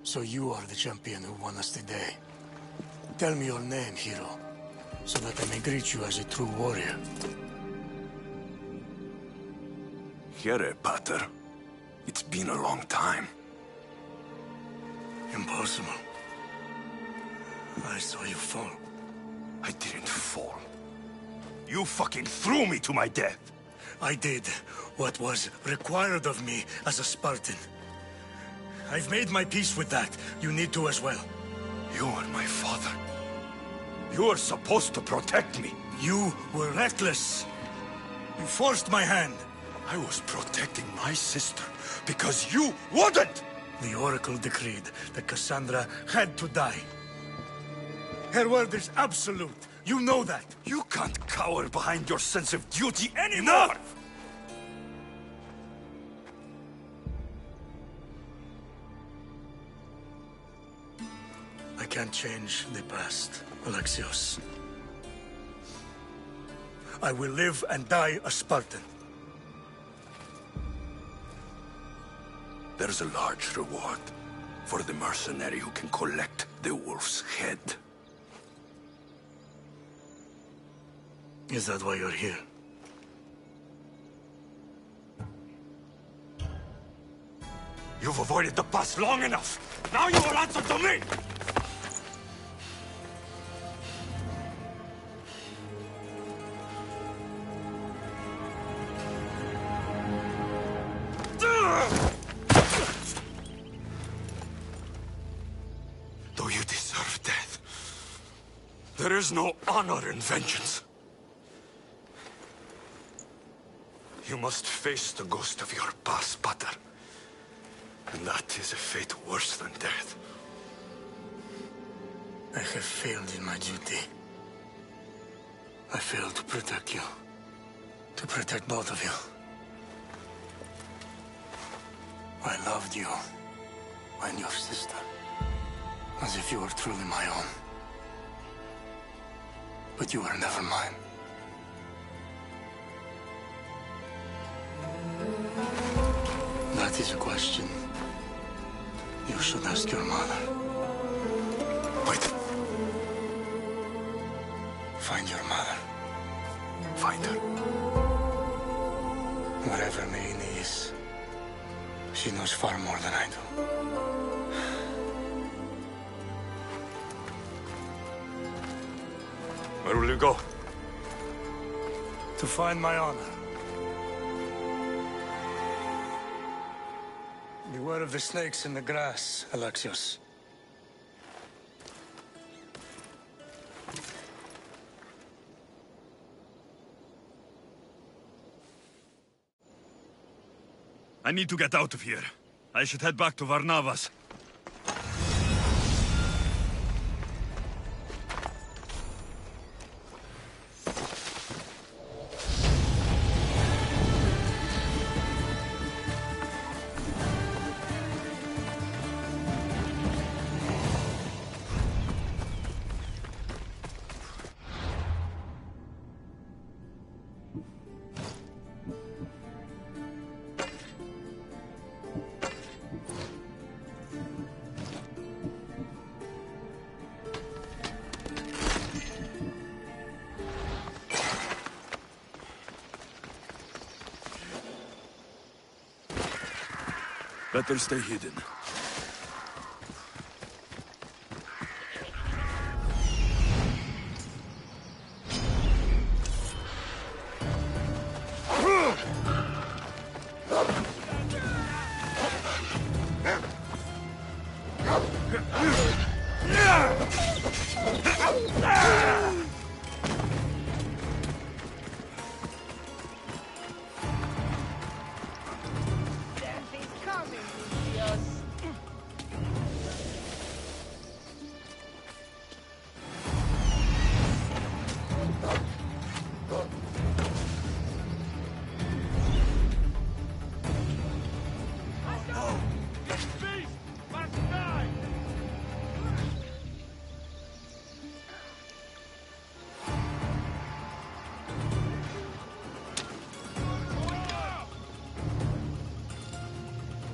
So you are the champion who won us today. Tell me your name, hero, so that I may greet you as a true warrior. Here, Pater. It's been a long time. Impossible. I saw you fall. I didn't fall. You fucking threw me to my death! I did what was required of me as a Spartan. I've made my peace with that. You need to as well. You are my father. You are supposed to protect me. You were reckless. You forced my hand. I was protecting my sister because you wouldn't! The Oracle decreed that Cassandra had to die. Her word is absolute. You know that. You can't cower behind your sense of duty anymore! Enough! I can't change the past, Alexios. I will live and die a Spartan. There's a large reward for the mercenary who can collect the wolf's head. Is that why you're here? You've avoided the past long enough! Now you will answer to me! Though you deserve death, there is no honor in vengeance. You must face the ghost of your past, Pater. And that is a fate worse than death. I have failed in my duty. I failed to protect you. To protect both of you. I loved you and your sister as if you were truly my own. But you were never mine. That is a question you should ask your mother. Wait. Find your mother. Find her. Wherever Merini is, she knows far more than I do. Where will you go? To find my honor. Beware of the snakes in the grass, Alexios. I need to get out of here. I should head back to Varnavas. Better stay hidden.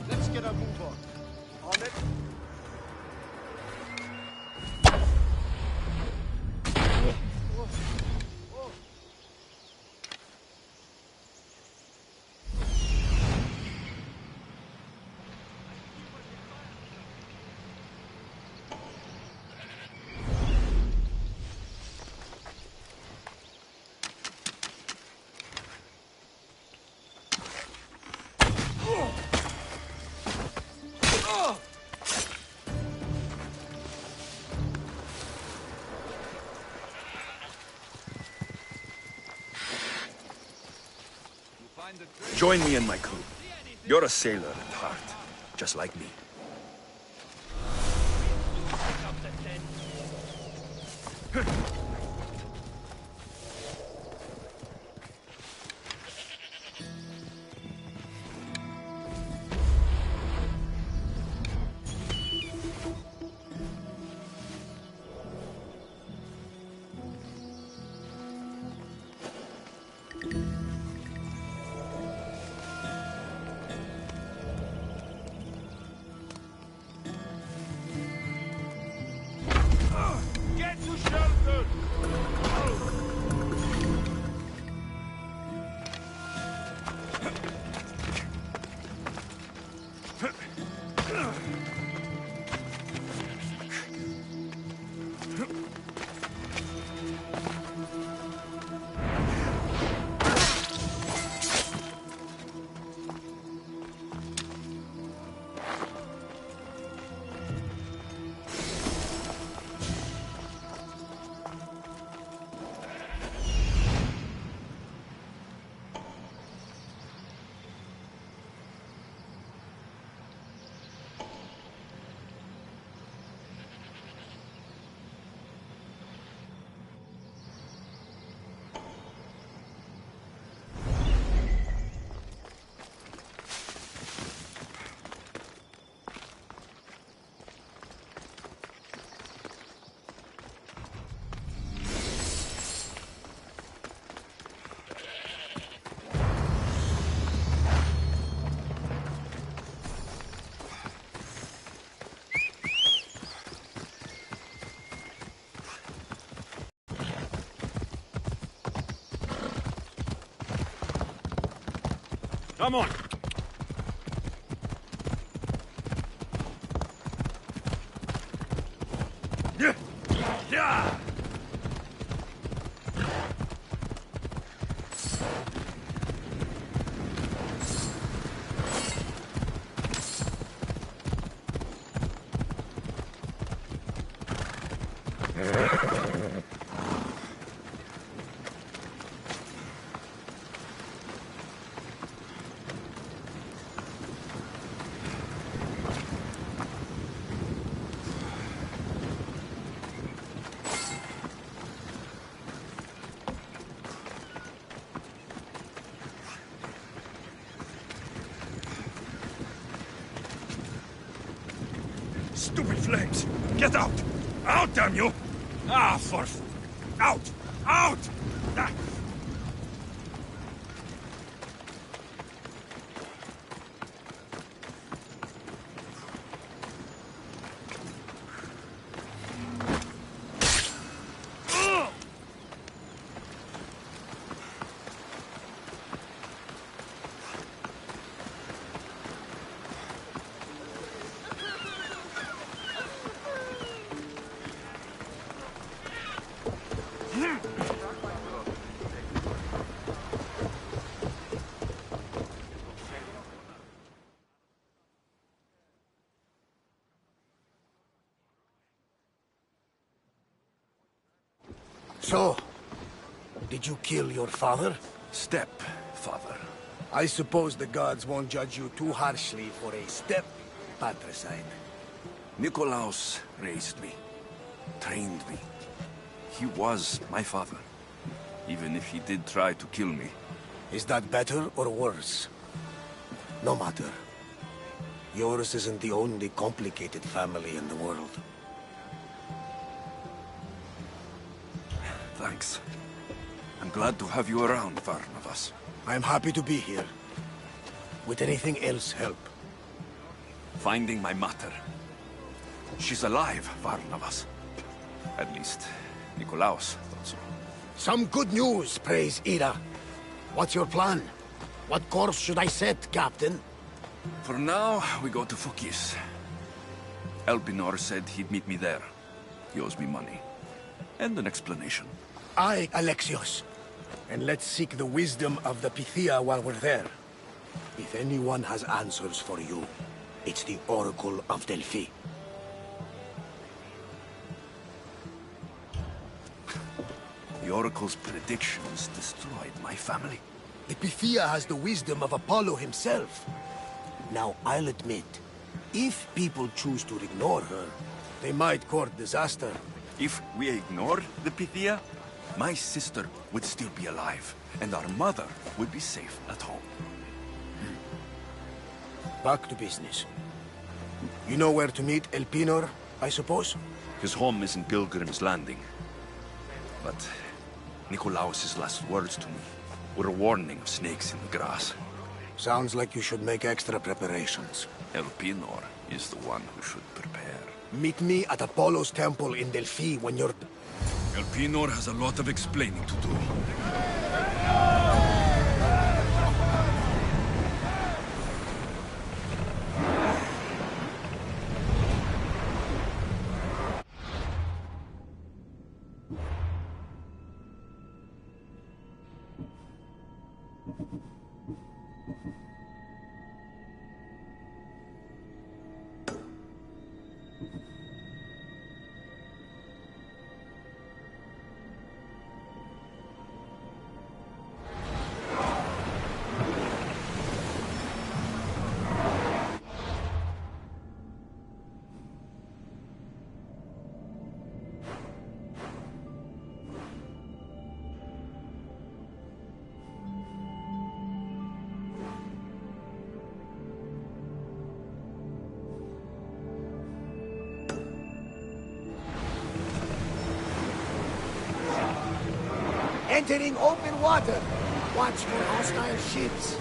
Let's get a move on. On it. Join me in my crew. You're a sailor at heart, just like me. Get to shelter! Come on! Yeah! Stupid flames! Get out! Out, damn you! Ah, for... Out! Out! Ah. So, did you kill your father? Stepfather. I suppose the gods won't judge you too harshly for a step patricide. Nikolaos raised me, trained me. He was my father, even if he did try to kill me. Is that better or worse? No matter. Yours isn't the only complicated family in the world. Thanks. I'm glad to have you around, Varnavas. I'm happy to be here. Would anything else help? Finding my mother. She's alive, Varnavas. At least, Nikolaos thought so. Some good news, praise Ira. What's your plan? What course should I set, Captain? For now, we go to Fukis. Elpinor said he'd meet me there. He owes me money. And an explanation. Aye, Alexios. And let's seek the wisdom of the Pythia while we're there. If anyone has answers for you, it's the Oracle of Delphi. The Oracle's predictions destroyed my family. The Pythia has the wisdom of Apollo himself. Now, I'll admit, if people choose to ignore her, they might court disaster. If we ignore the Pythia, my sister would still be alive, and our mother would be safe at home. Back to business. You know where to meet Elpinor, I suppose? His home is in Pilgrim's Landing. But Nikolaos's last words to me were a warning of snakes in the grass. Sounds like you should make extra preparations. Elpinor is the one who should prepare. Meet me at Apollo's temple in Delphi when you're... Elpinor has a lot of explaining to do. Entering open water. Watch for hostile ships.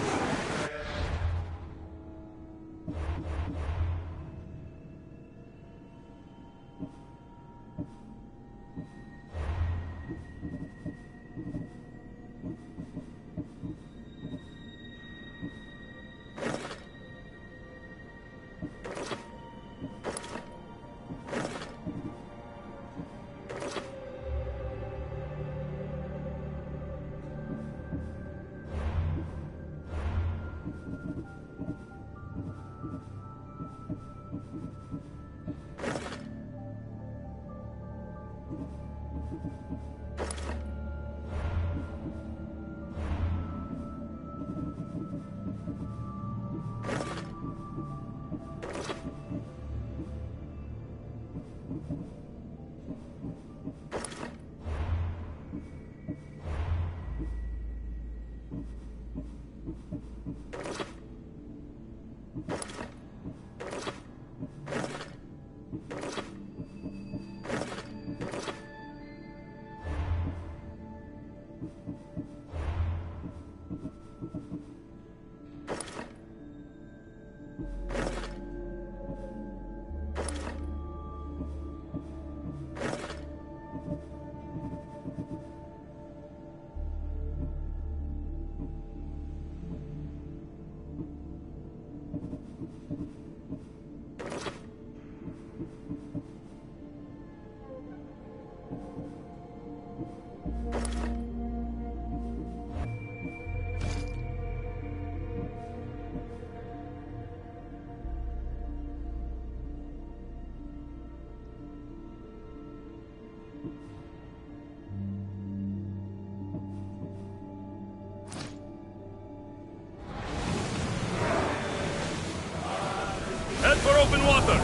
Head for open water!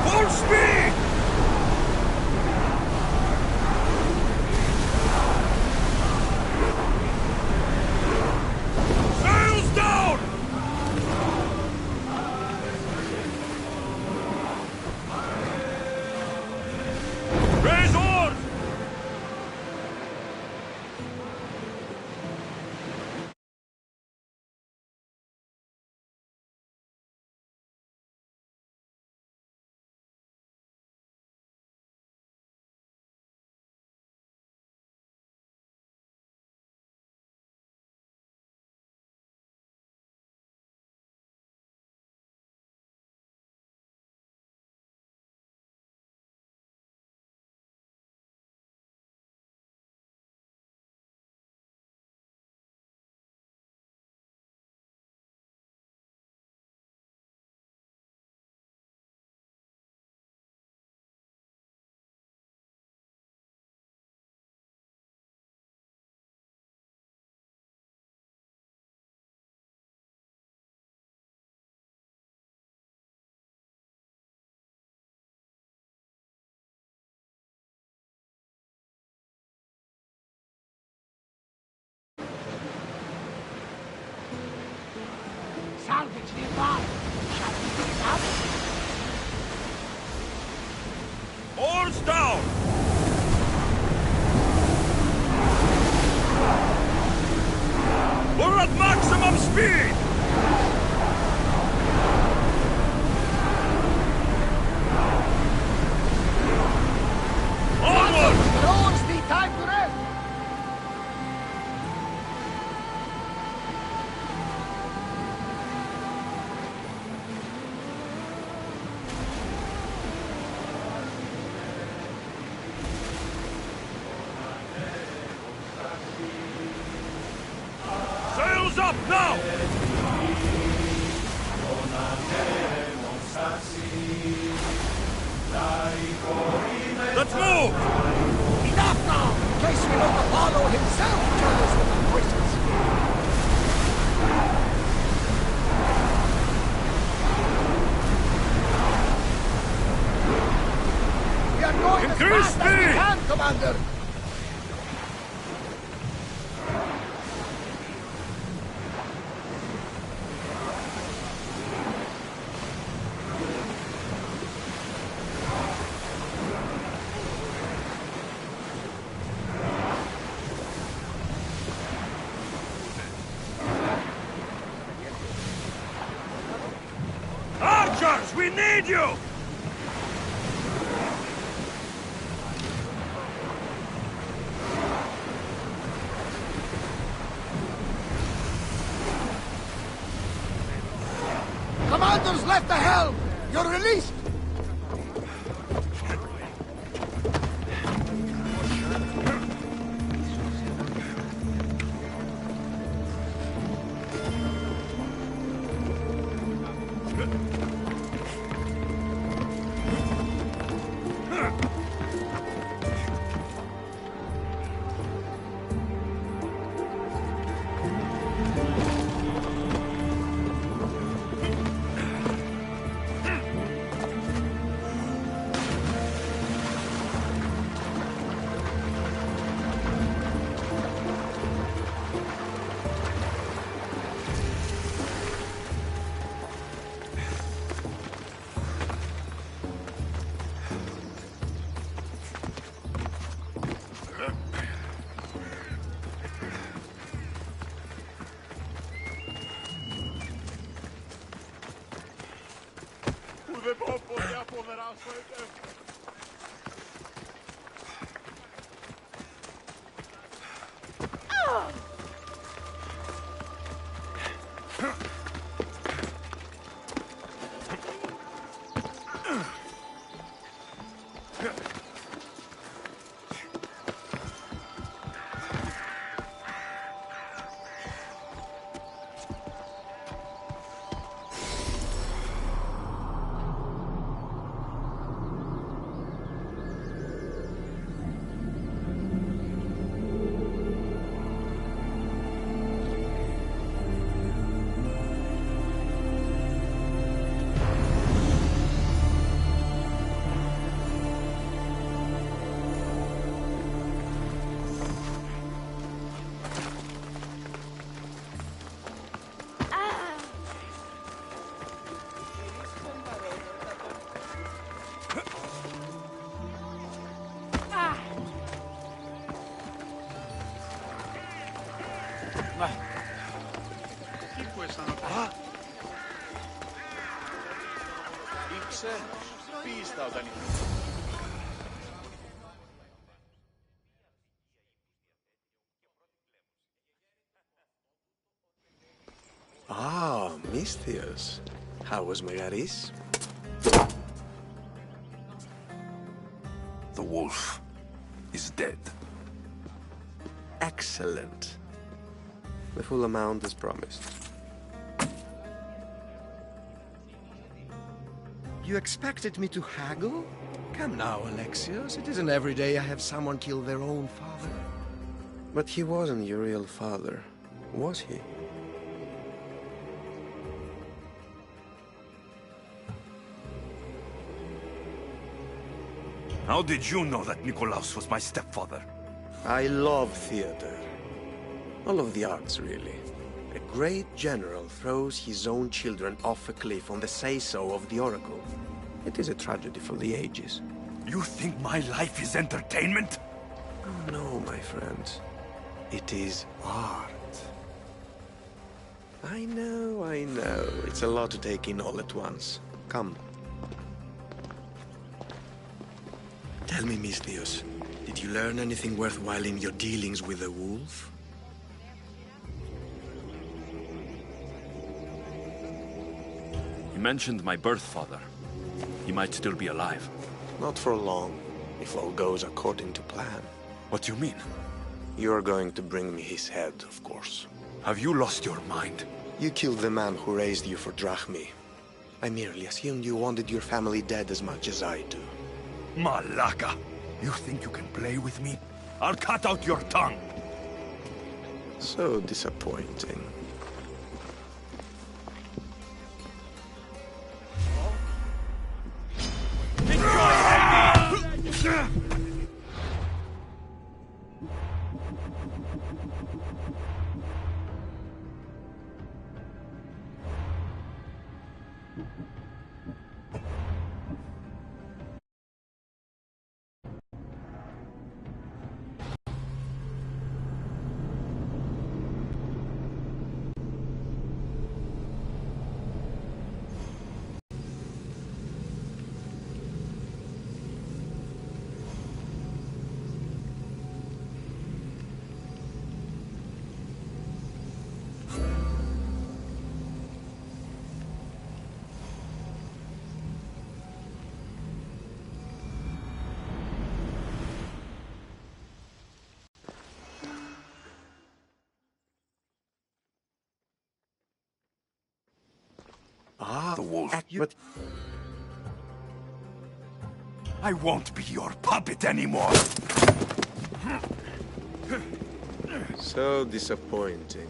Full speed! Oars down! We're at maximum speed! Onward! Now's the time to rest! Sails up now! Let's move! Enough now! In case we let Apollo himself join us with the voices! We are going Increase as fast as we speed! can, Commander! Archers, we need you! Commander's left the helm! You're released! Ah, Misthios. How was Megaris? The wolf is dead. Excellent. The full amount as promised. You expected me to haggle? Come now, Alexios. It isn't every day I have someone kill their own father. But he wasn't your real father, was he? How did you know that Nikolaos was my stepfather? I love theater. All of the arts, really. A great general throws his own children off a cliff on the say-so of the Oracle. It is a tragedy for the ages. You think my life is entertainment? Oh, no, my friend. It is art. I know, I know. It's a lot to take in all at once. Come. Tell me, Misthios, did you learn anything worthwhile in your dealings with the wolf? You mentioned my birth father. He might still be alive. Not for long, if all goes according to plan. What do you mean? You're going to bring me his head, of course. Have you lost your mind? You killed the man who raised you for Drachmi. I merely assumed you wanted your family dead as much as I do. Malaka! You think you can play with me? I'll cut out your tongue! So disappointing. The wolf. But I won't be your puppet anymore! so disappointing.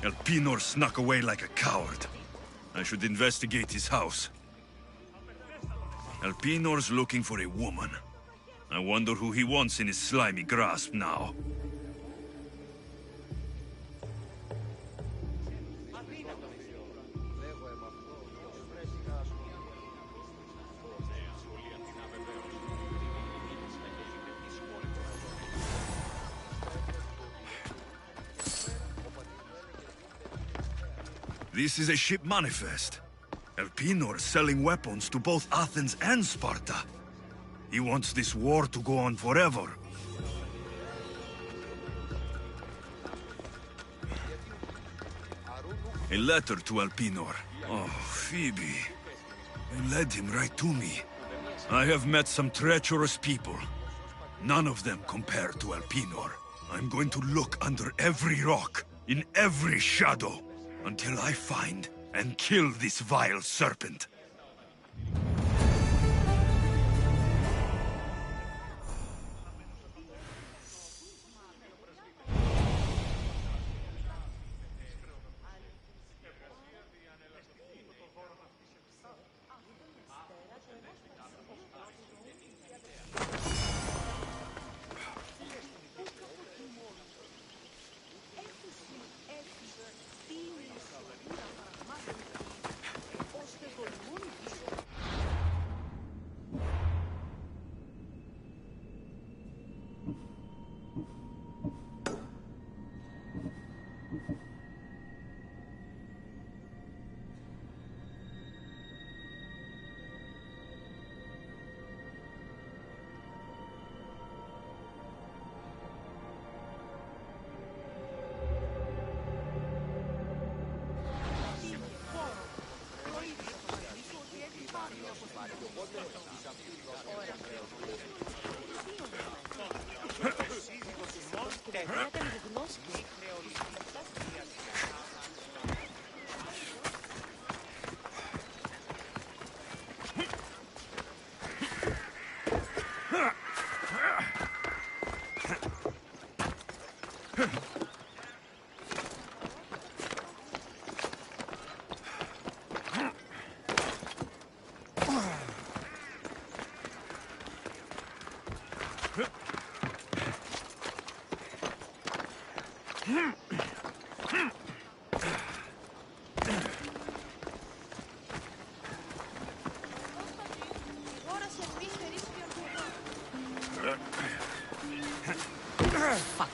Elpinor snuck away like a coward. I should investigate his house. Elpinor's looking for a woman. I wonder who he wants in his slimy grasp now. This is a ship manifest. Elpinor selling weapons to both Athens and Sparta. He wants this war to go on forever. A letter to Elpinor. Oh, Phoebe. They led him right to me. I have met some treacherous people. None of them compare to Elpinor. I'm going to look under every rock, in every shadow, until I find and kill this vile serpent. Fuck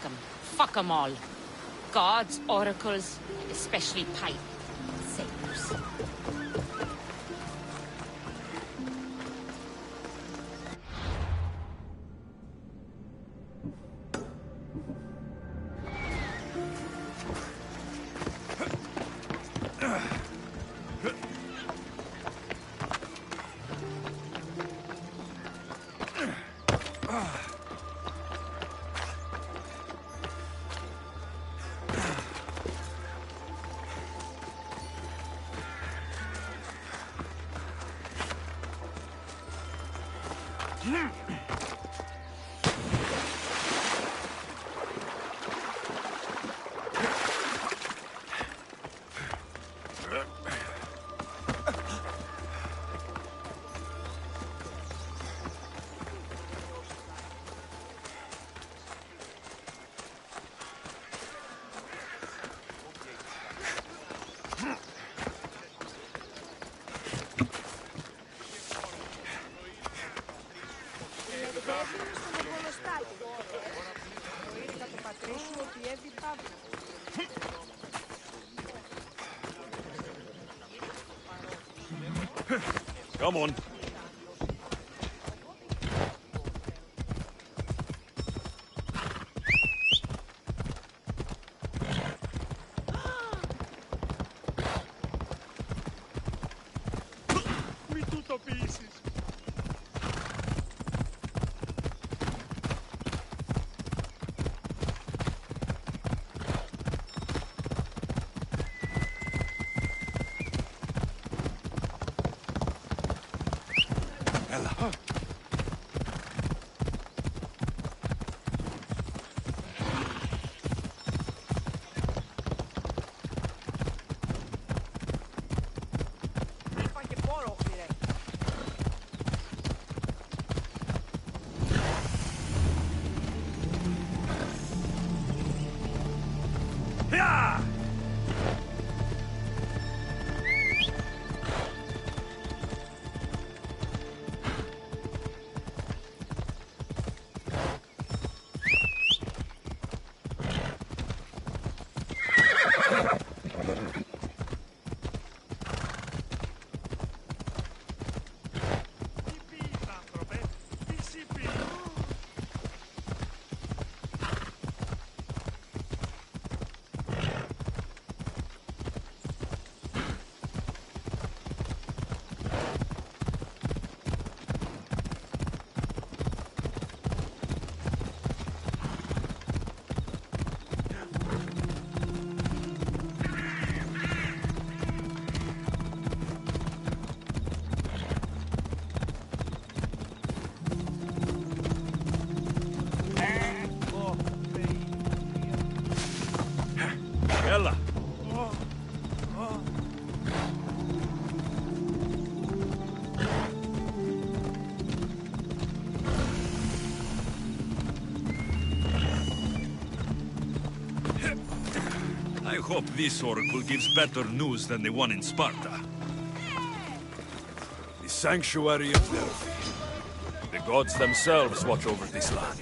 them. Fuck them all. Gods, oracles, especially pipe. Saviors. Come on. I hope this oracle gives better news than the one in Sparta. The sanctuary of Delphi. The gods themselves watch over this land.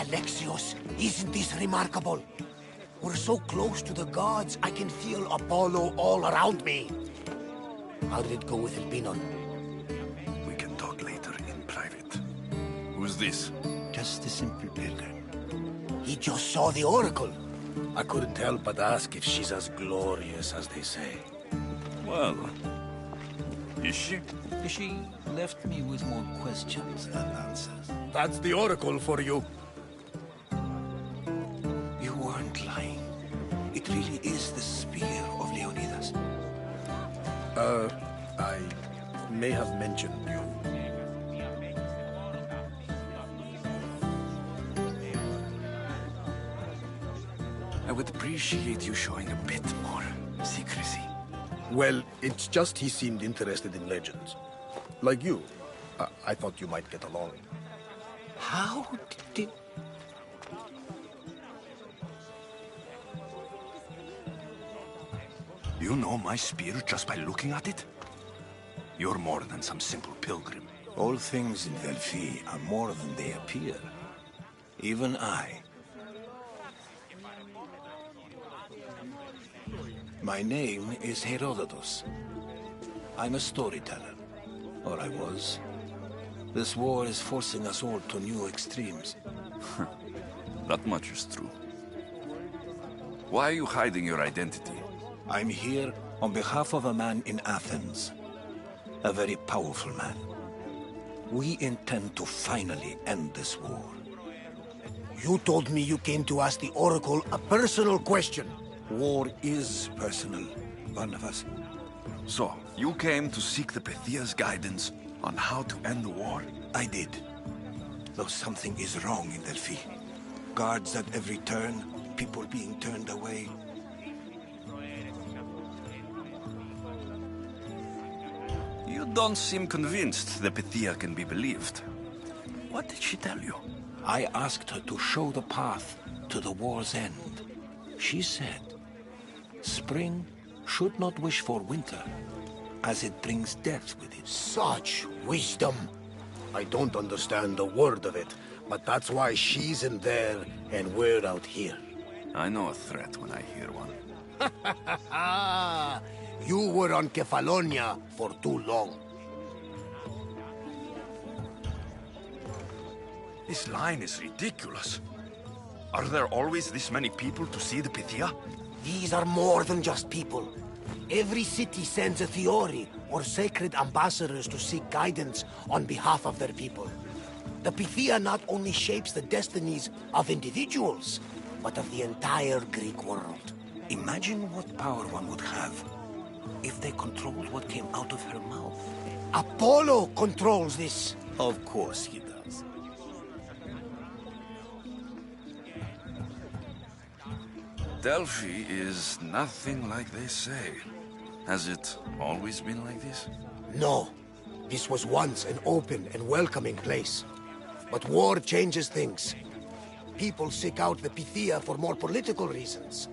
Alexios, isn't this remarkable? We're so close to the gods, I can feel Apollo all around me. How did it go with Elpinon? We can talk later in private. Who's this? Just a simple pilgrim. He just saw the oracle. I couldn't help but ask if she's as glorious as they say. Well, is she? She left me with more questions than answers. That's the oracle for you. You weren't lying. It really is the spear of Leonidas. I may have mentioned you. I would appreciate you showing a bit more secrecy. Well, it's just he seemed interested in legends. Like you. I thought you might get along. How did... You know my spear just by looking at it? You're more than some simple pilgrim. All things in Delphi are more than they appear. Even I. My name is Herodotus. I'm a storyteller. Or I was. This war is forcing us all to new extremes. That much is true. Why are you hiding your identity? I'm here on behalf of a man in Athens. A very powerful man. We intend to finally end this war. You told me you came to ask the oracle a personal question. War is personal, Barnabas. So, you came to seek the Pythia's guidance on how to end the war? I did. Though something is wrong in Delphi. Guards at every turn, people being turned away. You don't seem convinced the Pythia can be believed. What did she tell you? I asked her to show the path to the war's end. She said, spring should not wish for winter, as it brings death with it. Such wisdom. I don't understand a word of it, but that's why she's in there and we're out here. I know a threat when I hear one. You were on Kefalonia for too long. This line is ridiculous. Are there always this many people to see the Pythia? These are more than just people. Every city sends a Fiori or sacred ambassadors to seek guidance on behalf of their people. The Pythia not only shapes the destinies of individuals, but of the entire Greek world. Imagine what power one would have if they controlled what came out of her mouth. Apollo controls this. Of course he does. Delphi is nothing like they say. Has it always been like this? No. This was once an open and welcoming place. But war changes things. People seek out the Pythia for more political reasons.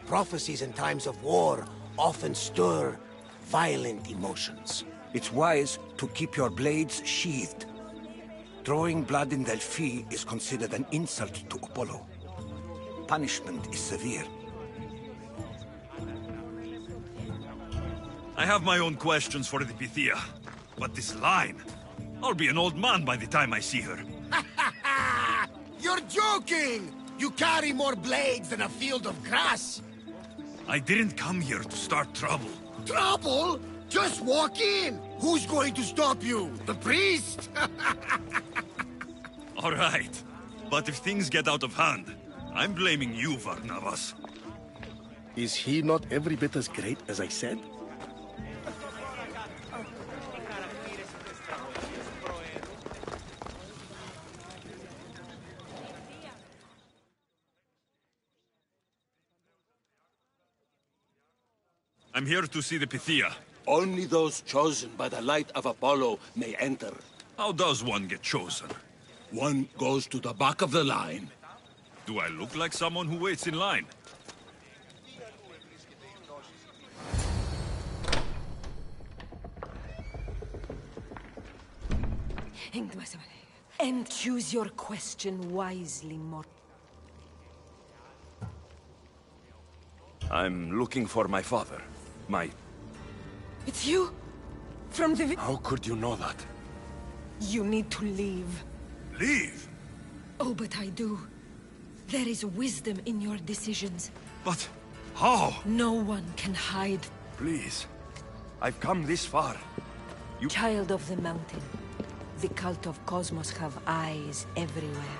Prophecies in times of war often stir violent emotions. It's wise to keep your blades sheathed. Drawing blood in Delphi is considered an insult to Apollo. Punishment is severe. I have my own questions for the Pythia. But this line... I'll be an old man by the time I see her. You're joking! You carry more blades than a field of grass! I didn't come here to start trouble. Trouble? Just walk in! Who's going to stop you? The priest? All right. But if things get out of hand, I'm blaming you, Barnabas. Is he not every bit as great as I said? I'm here to see the Pythia. Only those chosen by the light of Apollo may enter. How does one get chosen? One goes to the back of the line. Do I look like someone who waits in line? And choose your question wisely, Mort. I'm looking for my father. It's you? From the... How could you know that? You need to leave. Leave? Oh, but I do. There is wisdom in your decisions. But how? No one can hide. Please. I've come this far. You... Child of the mountain. The cult of Cosmos have eyes everywhere.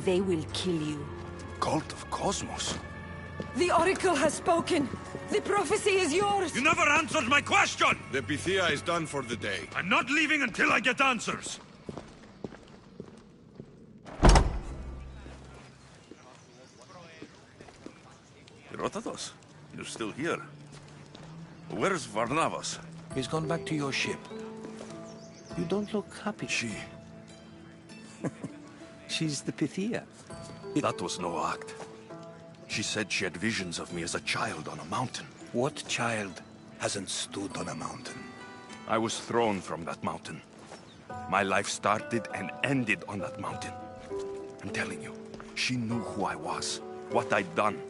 They will kill you. Cult of Cosmos? The Oracle has spoken! The prophecy is yours! You never answered my question! The Pythia is done for the day. I'm not leaving until I get answers! Herodotus, you're still here. Where's Varnavas? He's gone back to your ship. You don't look happy. She's the Pythia. That was no act. She said she had visions of me as a child on a mountain. What child hasn't stood on a mountain? I was thrown from that mountain. My life started and ended on that mountain. I'm telling you, she knew who I was, what I'd done.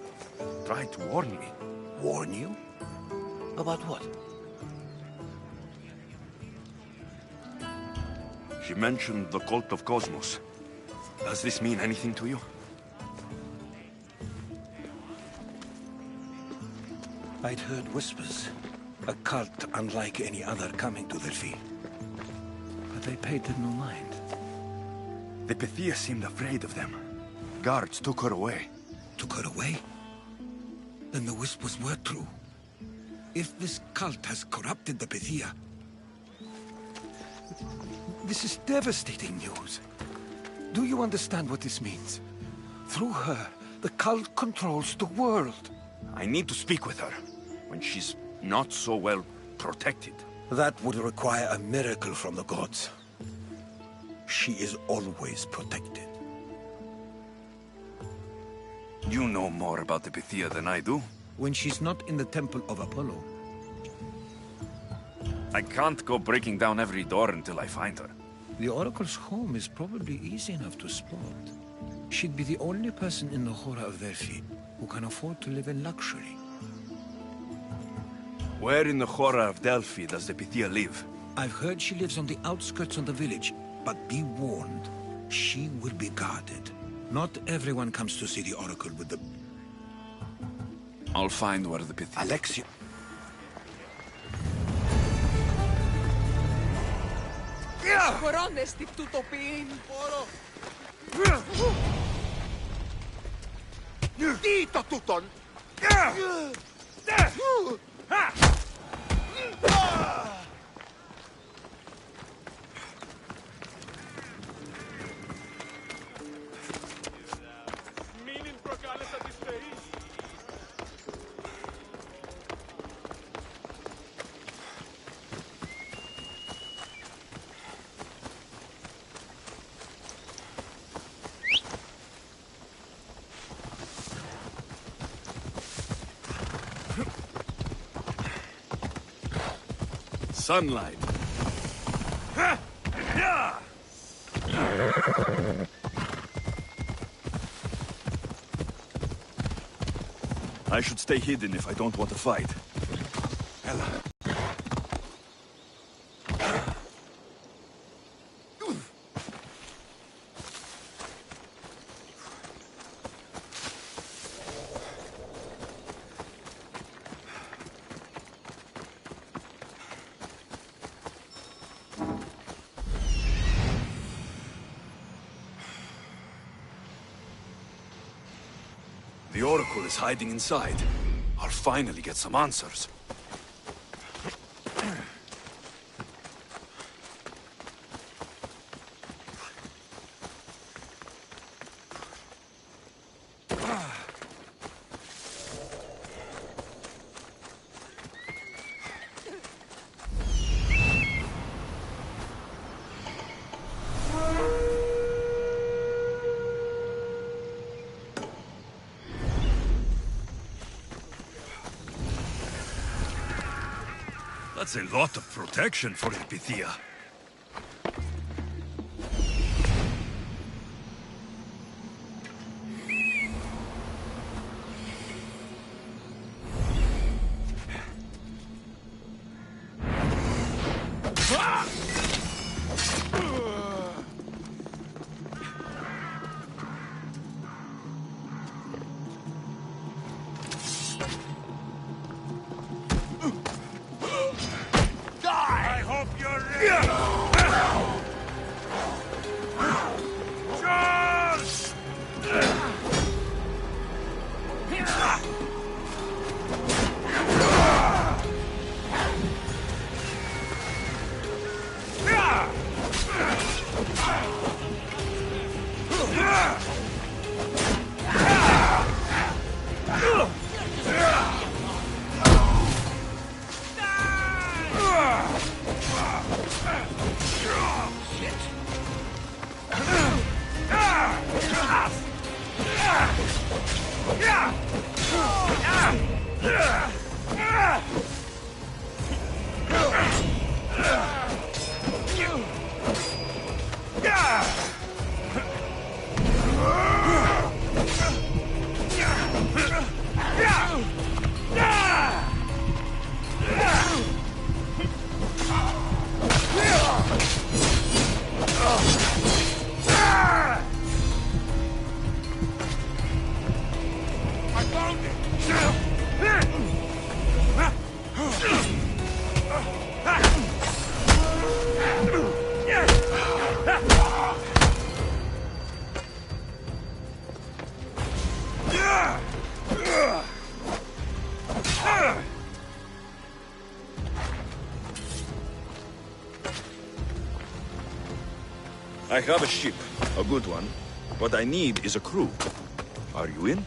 Tried to warn me. Warn you? About what? She mentioned the cult of Cosmos. Does this mean anything to you? I'd heard whispers. A cult unlike any other coming to Delphi. But they paid them no mind. The Pythia seemed afraid of them. Guards took her away. Took her away? Then the whispers were true. If this cult has corrupted the Pythia... This is devastating news. Do you understand what this means? Through her, the cult controls the world. I need to speak with her, when she's not so well protected. That would require a miracle from the gods. She is always protected. You know more about the Pythia than I do. When she's not in the Temple of Apollo. I can't go breaking down every door until I find her. The Oracle's home is probably easy enough to spot. She'd be the only person in the Hora of Delphi who can afford to live in luxury. Where in the Hora of Delphi does the Pythia live? I've heard she lives on the outskirts of the village, but be warned, she will be guarded. Not everyone comes to see the Oracle with the... I'll find where the Pythia... Alexia... Dito, tuton! Sunlight. I should stay hidden if I don't want to fight. Ella. The Oracle is hiding inside. I'll finally get some answers. That's a lot of protection for the Pythia. I have a ship, a good one. What I need is a crew. Are you in?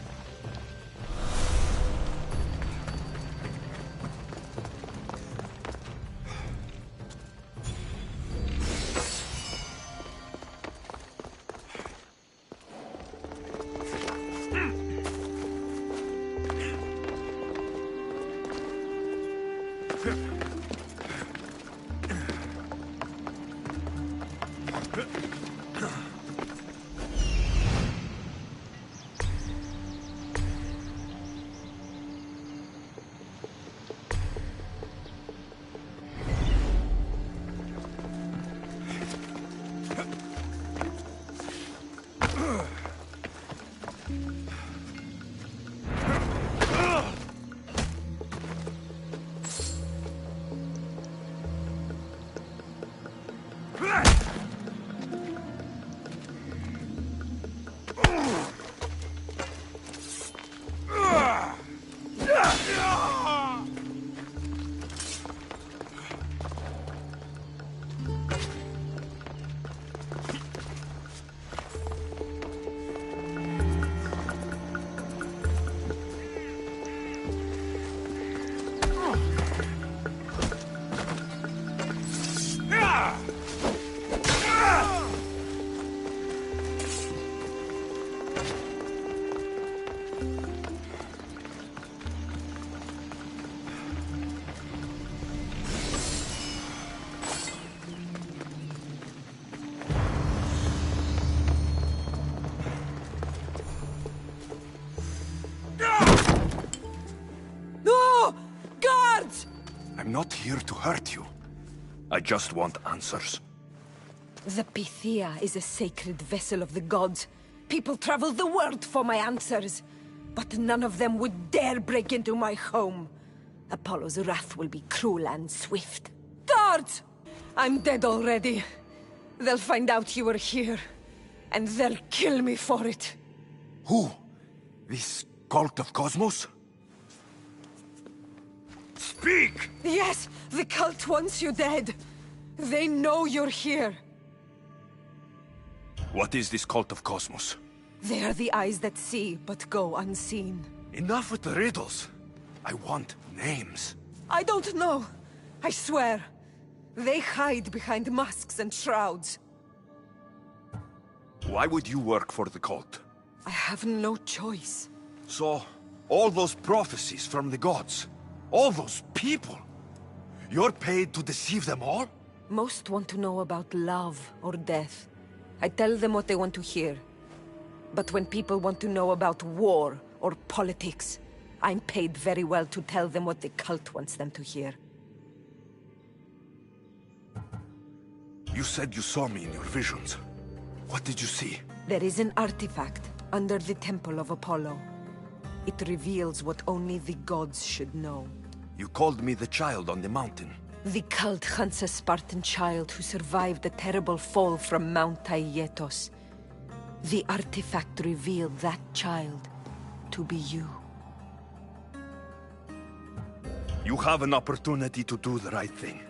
I'm not here to hurt you. I just want answers. The Pythia is a sacred vessel of the gods. People travel the world for my answers. But none of them would dare break into my home. Apollo's wrath will be cruel and swift. Guards! I'm dead already. They'll find out you were here. And they'll kill me for it. Who? This cult of Cosmos? Speak! Yes, the cult wants you dead. They know you're here. What is this cult of Cosmos? They are the eyes that see, but go unseen. Enough with the riddles. I want names. I don't know. I swear. They hide behind masks and shrouds. Why would you work for the cult? I have no choice. So, all those prophecies from the gods, all those people, you're paid to deceive them all? Most want to know about love or death. I tell them what they want to hear. But when people want to know about war or politics, I'm paid very well to tell them what the cult wants them to hear. You said you saw me in your visions. What did you see? There is an artifact under the Temple of Apollo. It reveals what only the gods should know. You called me the child on the mountain. The cult hunts a Spartan child who survived a terrible fall from Mount Aietos. The artifact revealed that child to be you. You have an opportunity to do the right thing.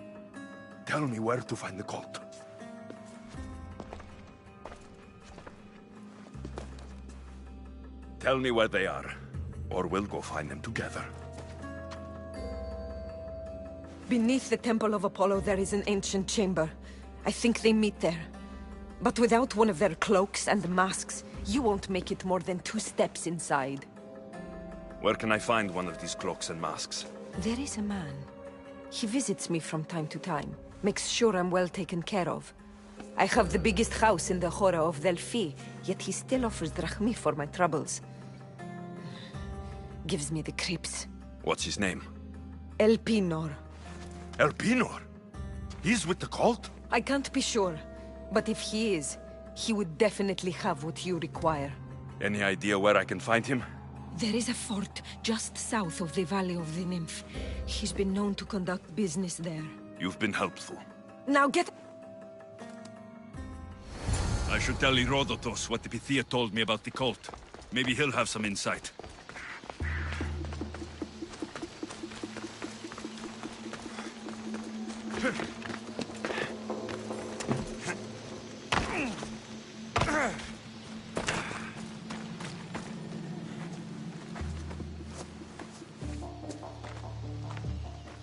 Tell me where to find the cult. Tell me where they are, or we'll go find them together. Beneath the Temple of Apollo, there is an ancient chamber. I think they meet there. But without one of their cloaks and masks, you won't make it more than 2 steps inside. Where can I find one of these cloaks and masks? There is a man. He visits me from time to time, makes sure I'm well taken care of. I have the biggest house in the Hora of Delphi, yet he still offers drachmi for my troubles. Gives me the creeps. What's his name? Elpinor. Elpinor? He's with the cult? I can't be sure, but if he is, he would definitely have what you require. Any idea where I can find him? There is a fort just south of the Valley of the Nymph. He's been known to conduct business there. You've been helpful. Now get... I should tell Herodotus what the Pythia told me about the cult. Maybe he'll have some insight.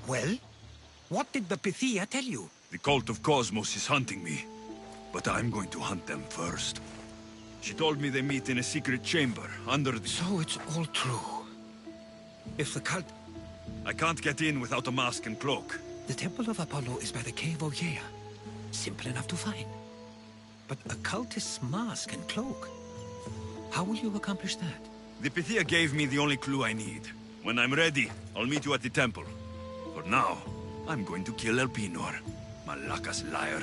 Well? What did the Pythia tell you? The cult of Cosmos is hunting me, but I'm going to hunt them first. She told me they meet in a secret chamber under the... So it's all true. If the cult... I can't get in without a mask and cloak. The Temple of Apollo is by the Cave of Yea. Simple enough to find. But a cultist's mask and cloak? How will you accomplish that? The Pythia gave me the only clue I need. When I'm ready, I'll meet you at the temple. For now, I'm going to kill Elpinor. Malaka's liar.